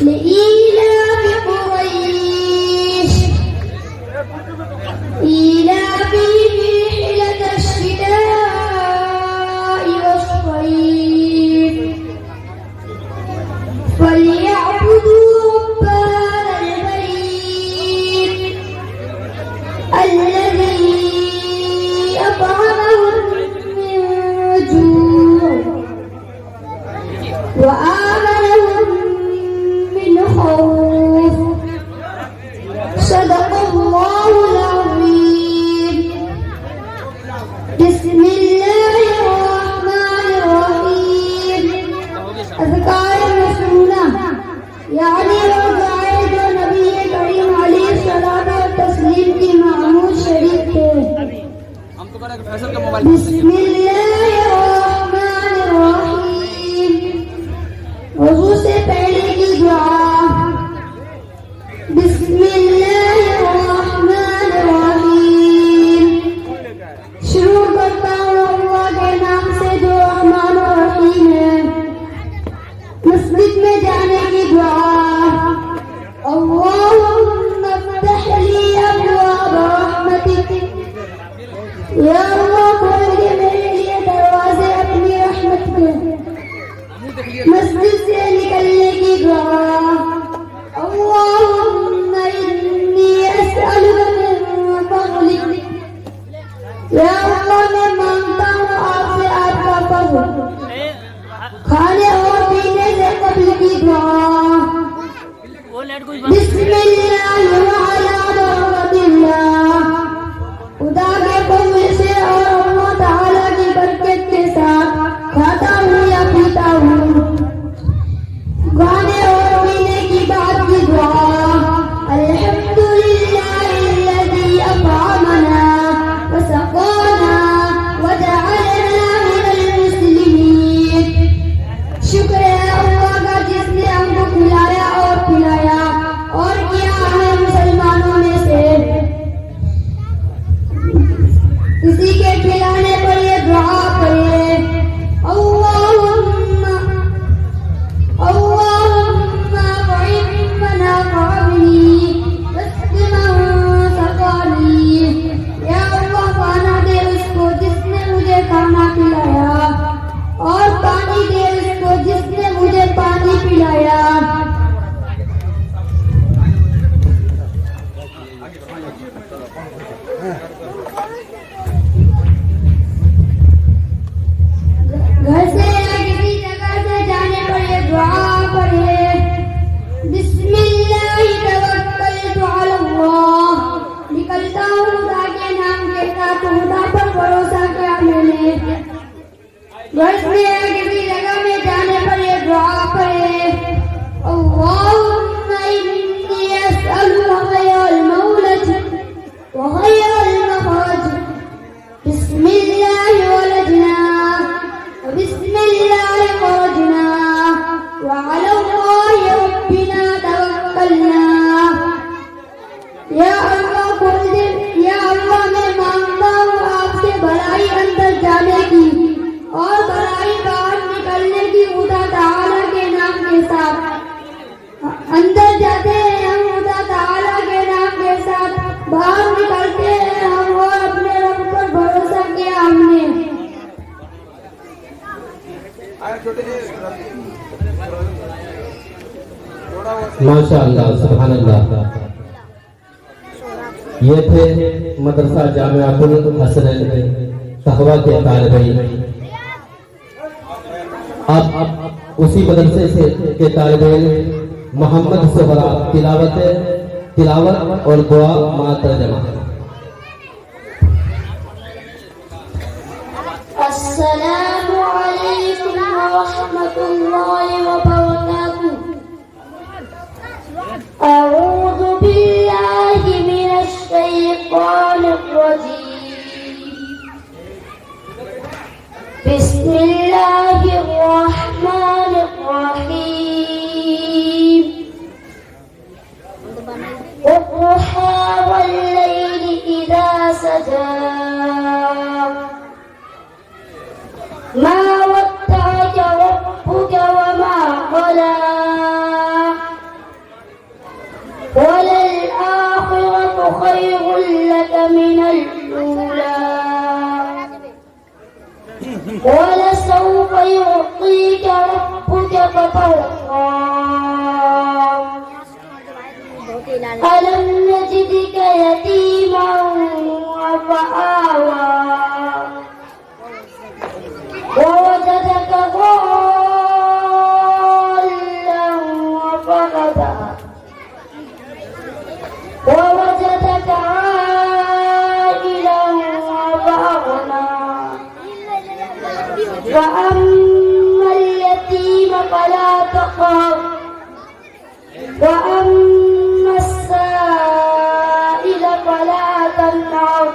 لإيلاف قريش إيلافهم رحلة الشتاء والصيف فليعبدوا رب هذا البيت الذي أطعمهم من جوع وآمنهم من خوف صدق الله العظيم. بسم الله الرحمن الرحيم. أذكار مسنونة يعني रोज़ाए जो नबी करीम अलैहिस्सलाम और तस्लीम की महमूद शरीफ थे। बिस्मिल्लाहिर्रहमानिर्रहीम। वज़ू से पहले की दुआ। बिस्मिल्लाहिर्रहमानिर्रहीम। शुरू करता हूँ अल्लाह के नाम से जो रहमान और रहीम है। मस्जिद में जाने की दुआ। अल्लाहुम्मा इफ्तह ली अबवाब रहमतिक। या अल्लाह खोल दे मेरे लिए दरवाजे अपनी रहमत के। मस्जिद से निकलने की दुआ। अल्लाहुम्मा इन्नी अस्अलुका मिन फज़लिक। या अल्लाह मैं मांगता हूँ आपसे आपका फज़ल। खाने और पीने से कब्ल की दुआ। बिस्मिल्लाह व अला बरकतिल्लाह। खुदा के फज़ल से और अल्लाह ताला की बरकत के साथ खाता हूँ या पीता हूँ। खाने और पीने की बात की दुआ। अल्हम्दुलिल्लाहिल्लज़ी अत'अमना व सक़ाना व जअलना मिनल मुस्लिमीन। शुक्र है अल्लाह का जिसने हमको खिलाया और पिलाया और किया हमें मुसलमानों में से। किसी के खिलाने पर ये दुआ करे। अल्लाहुम्मा अत'इमना क़ाबली वस्क़ि मन सक़ानी। या अल्लाह खाना दे उसको जिसने मुझे खाना खिलाया और पानी दे उसको जिसने मुझे पानी पिलाया। घर से या किसी जगह से जाने पर ये दुआ पढ़े। बिस्मिल्लाहि तवक्कलतु अलल्लाह। निकलता हूँ खुदा के नाम के साथ। खुदा पर भरोसा किया मैंने। घर से या किसी जगह में जाने पर ये दुआ पढ़े। अल्लाहुम्मा इन्नी अस्अलुका खैरल मौलद व खैरल मखरज। बिस्मिल्लाहि वलजना व बिस्मिल्लाहि खरजना व अलल्लाहि रब्बिना तवक्कलना। या अल्लाह खोल दे। या अल्लाह मैं मांगता हूँ आपसे भलाई अंदर जाने की और भलाई बाहर निकलने की। खुदा ताला के नाम के साथ अंदर जाते हैं हम खुदा ताला के नाम के साथ। बाहर निकलते हैं हम और अपने रब पर भरोसा किया हमने। माशाअल्लाह सुभानअल्लाह। ये थे मदरसा जामियातुल हसनैन तक़वा के तालिब इल्म। अब उसी मदरसे से के तालिब इल्म मोहम्मद सुहरा तिलावत और दुआ मा तर्जमा। अस्सलामु अलैकुम व रहमतुल्लाहि व बरकातुहू। अऊज़ु बिल्लाहि मिनश शैतानिर रजीम। बिस्मिल्लाहिर रहमानिर रहीम। والضحى والليل إذا سجى ما ودعك ربك وما قلى خير لك من الأولى ولسوف يعطيك ربك فترضى ألم نجدك يتيما فآوى ووجدك ضالا فهدى ووجدك عائلا فأغنى وأما اليتيم فلا تقهر وأما السائل فلا تنهر